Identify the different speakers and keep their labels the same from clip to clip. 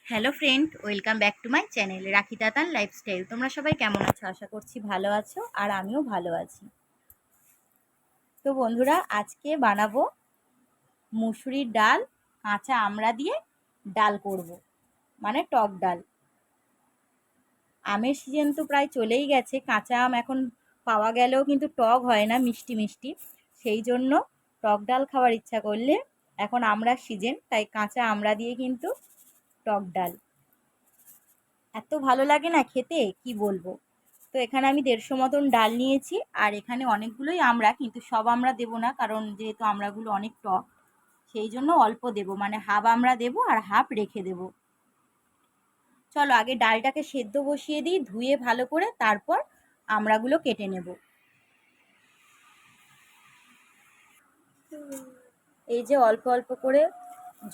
Speaker 1: Hello friend, welcome back to my channel রাখি Tatan lifestyle. তোমরা সবাই কেমন আছো? আশা করছি ভালো আছো, আর আমিও ভালো আছি। তো বন্ধুরা, আজকে বানাবো মুসুরির ডাল, কাঁচা আমড়া দিয়ে ডাল করব, মানে টক ডাল। আমের সিজন তো প্রায় চলেই গেছে, কাঁচা আম এখন পাওয়া গেলেও কিন্তু টক হয় না, মিষ্টি মিষ্টি। সেই জন্য টক ডাল খাওয়ার ইচ্ছা করলে এখন আমড়ার সিজন, তাই কাঁচা আমড়া দিয়ে কিন্তু টক ডাল এত ভালো লাগে না খেতে, কি বলবো। তো এখানে আমি 150 মতন ডাল নিয়েছি, আর এখানে অনেকগুলোই আমড়া, কিন্তু সব আমড়া দেবো না, কারণ যেহেতু আমড়াগুলো অনেক টক, সেই জন্য অল্প দেবো, মানে হাফ আমড়া দেবো আর হাফ রেখে দেবো। চলো আগে ডালটাকে সেদ্ধ বসিয়ে দিই, ধুয়ে ভালো করে, তারপর আমড়াগুলো কেটে নেব। এই যে অল্প অল্প করে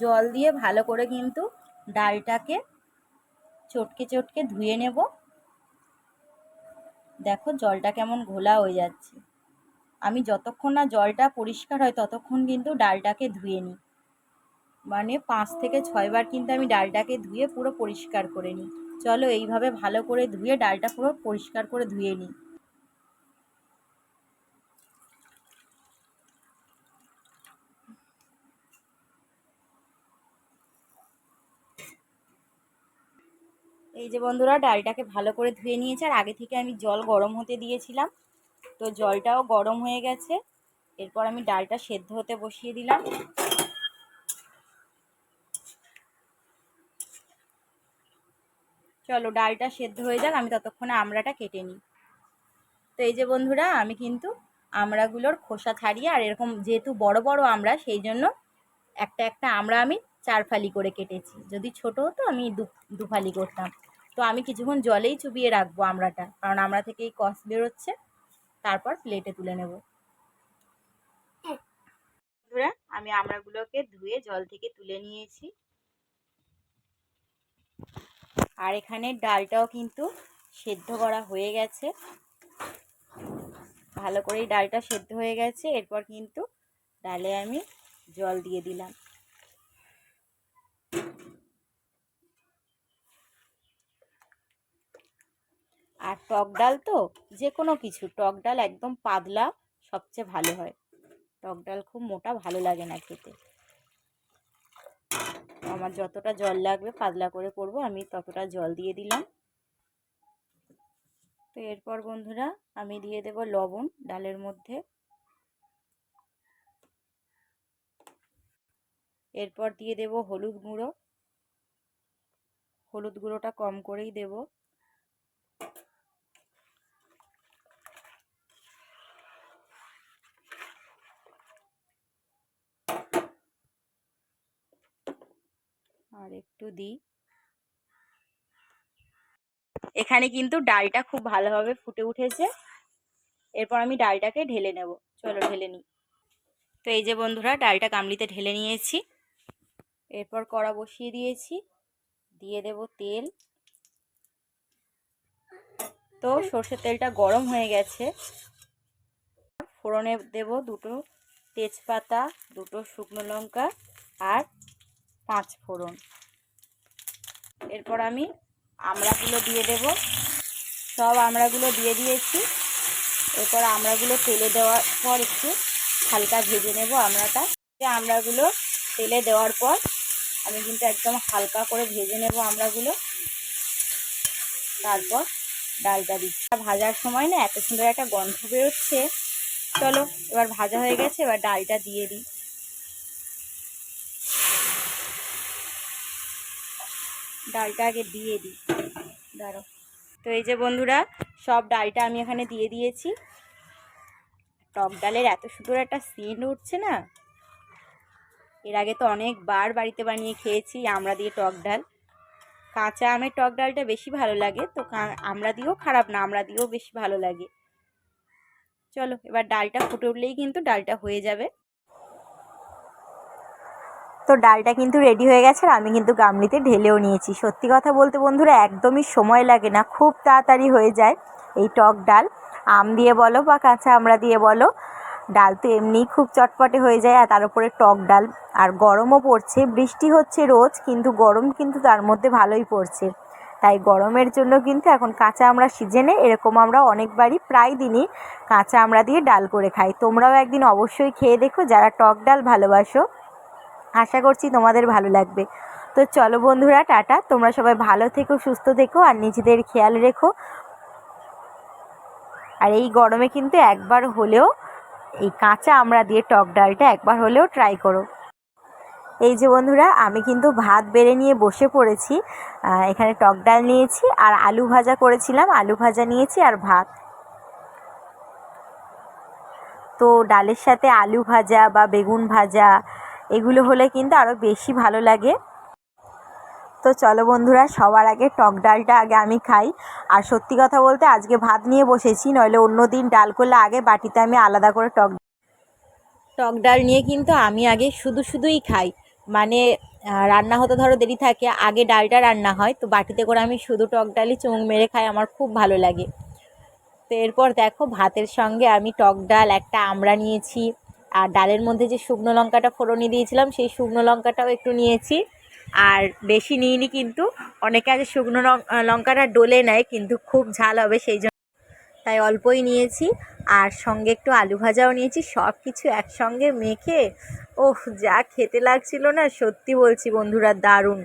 Speaker 1: জল দিয়ে ভালো করে কিন্তু ডালটাকে চটকে চটকে ধুয়ে নেব। দেখো জলটা কেমন ঘোলা হয়ে যাচ্ছে। আমি যতক্ষণ না জলটা পরিষ্কার হয় ততক্ষণ কিন্তু ডালটাকে ধুয়ে নিই, মানে 5 থেকে 6 বার কিন্তু আমি ডালটাকে ধুয়ে পুরো পরিষ্কার করে নিই। চলো এইভাবে ভালো করে ধুয়ে ডালটা পুরো পরিষ্কার করে ধুয়ে নিই। এই যে বন্ধুরা, ডালটাকে ভালো করে ধুয়ে নিয়েছি, আর আগে থেকে আমি জল গরম হতে দিয়েছিলাম, তো জলটাও গরম হয়ে গেছে। এরপর আমি ডালটা সেদ্ধ হতে বসিয়ে দিলাম। চলো ডালটা সেদ্ধ হয়ে যাক, আমি ততক্ষণে আমড়াটা কেটে নিই। তো এই যে বন্ধুরা, আমি কিন্তু আমড়াগুলোর খোসা ছাড়িয়ে, আর এরকম যেহেতু বড় বড় আমড়া, সেই জন্য একটা একটা আমড়া আমি 4 ফালি করে কেটেছি। যদি ছোট হতো আমি দু ফালি করতাম। তো আমি কিছুক্ষণ জলেই চুবিয়ে রাখবো আমড়াটা, কারণ আমড়া থেকেই কষ বেরোচ্ছে। তারপর প্লেটে তুলে নেব। বন্ধুরা, আমি আমড়াগুলোকে ধুয়ে জল থেকে তুলে নিয়েছি, আর এখানে ডালটাও কিন্তু সেদ্ধ করা হয়ে গেছে। ভালো করেই ডালটা সেদ্ধ হয়ে গেছে। এরপর কিন্তু ডালে আমি জল দিয়ে দিলাম। আর টক ডাল তো যে কোনো কিছু, টক ডাল একদম পাতলা সবচেয়ে ভালো হয়। টক ডাল খুব মোটা ভালো লাগে না খেতে। আমার যতটা জল লাগবে পাতলা করে করব, আমি ততটা জল দিয়ে দিলাম। তো এরপর বন্ধুরা, আমি দিয়ে দেব লবণ ডালের মধ্যে। এরপর দিয়ে দেব হলুদ গুঁড়ো। হলুদ গুঁড়োটা কম করেই দেব। আর একটু দিই। এখানে কিন্তু ডালটা খুব ভালোভাবে ফুটে উঠেছে। এরপর আমি ডালটাকে ঢেলে নেব। চলো ঢেলে নিই। তো এই যে বন্ধুরা, ডালটা গামলিতে ঢেলে নিয়েছি। এরপর কড়া বসিয়ে দিয়েছি, দিয়ে দেব তেল। তো সর্ষের তেলটা গরম হয়ে গেছে। ফোড়নে দেব 2টো তেজপাতা, 2টো শুকনো লঙ্কা আর 5 ফোড়ন। এরপর আমি আমড়াগুলো দিয়ে দেব। সব আমড়াগুলো দিয়ে দিয়েছি। এরপর আমড়াগুলো তেলে দেওয়ার পর একটু হালকা ভেজে নেব আমড়াটা। আমড়াগুলো তেলে দেওয়ার পর আমি কিন্তু একদম হালকা করে ভেজে নেব আমড়াগুলো। তারপর ডালটা দিচ্ছি। ভাজার সময় না এত সুন্দর একটা গন্ধ বেরোচ্ছে। চলো এবার ভাজা হয়ে গেছে, এবার ডালটা দিয়ে দিই। ডালটা আগে দিয়ে দিই, দাঁড়ো। তো এই যে বন্ধুরা, সব ডালটা আমি এখানে দিয়ে দিয়েছি। টক ডালের এত সুন্দর একটা সেন্ট উঠছে না। এর আগে তো অনেকবার বাড়িতে বানিয়ে খেয়েছি আমড়া দিয়ে টক ডাল। কাঁচা আমের টক ডালটা বেশি ভালো লাগে, তো আমড়া দিয়েও খারাপ না, আমড়া দিয়েও বেশি ভালো লাগে। চলো এবার ডালটা ফুটে উঠলেই কিন্তু ডালটা হয়ে যাবে। তো ডালটা কিন্তু রেডি হয়ে গেছে, আর আমি কিন্তু গামলিতে ঢেলেও নিয়েছি। সত্যি কথা বলতে বন্ধুরা, একদমই সময় লাগে না, খুব তাড়াতাড়ি হয়ে যায় এই টক ডাল। আম দিয়ে বলো বা কাঁচা আমড়া দিয়ে বলো, ডাল তো এমনিই খুব চটপটে হয়ে যায়, আর তার উপরে টক ডাল, আর গরমও পড়ছে, বৃষ্টি হচ্ছে রোজ কিন্তু গরম কিন্তু তার মধ্যে ভালোই পড়ছে। তাই গরমের জন্য কিন্তু এখন কাঁচা আমড়া সিজনে এরকম আমরা অনেকবারই প্রায় দিনই কাঁচা আমড়া দিয়ে ডাল করে খাই। তোমরাও একদিন অবশ্যই খেয়ে দেখো যারা টক ডাল ভালোবাসো, আশা করছি তোমাদের ভালো লাগবে। তো চলো বন্ধুরা, টাটা, তোমরা সবাই ভালো থেকো, সুস্থ থেকো, আর নিজেদের খেয়াল রেখো। আর এই গরমে কিন্তু একবার হলেও এই কাঁচা আমড়া দিয়ে টক ডালটা একবার হলেও ট্রাই করো। এই যে বন্ধুরা, আমি কিন্তু ভাত বেড়ে নিয়ে বসে পড়েছি। এখানে টক ডাল নিয়েছি আর আলু ভাজা করেছিলাম, আলু ভাজা নিয়েছি আর ভাত। তো ডালের সাথে আলু ভাজা বা বেগুন ভাজা এগুলো হলে কিন্তু আরও বেশি ভালো লাগে। তো চলো বন্ধুরা, সবার আগে টক ডালটা আগে আমি খাই। আর সত্যি কথা বলতে আজকে ভাত নিয়ে বসেছি, নইলে অন্য দিন ডাল করলে আগে বাটিতে আমি আলাদা করে টক ডাল নিয়ে কিন্তু আমি আগে শুধুই খাই। মানে রান্না হতে ধরো দেরি থাকে, আগে ডালটা রান্না হয়, তো বাটিতে করে আমি শুধু টক ডালই চুমুক মেরে খাই, আমার খুব ভালো লাগে। তো এরপর দেখো ভাতের সঙ্গে আমি টক ডাল, একটা আমড়া নিয়েছি, আর ডালের মধ্যে যে শুকনো লঙ্কাটা ফোড়নে দিয়েছিলাম সেই শুকনো লঙ্কাটাও একটু নিয়েছি। আর বেশি নিইনি, কিন্তু অনেকে আগে শুকনো লঙ্কাটা ডলে নেয় কিন্তু খুব ঝাল হবে সেই জন্য, তাই অল্পই নিয়েছি। আর সঙ্গে একটু আলু ভাজাও নিয়েছি, সব কিছু একসঙ্গে মেখে ওহ যা খেতে লাগছিল না, সত্যি বলছি বন্ধুরা, দারুণ।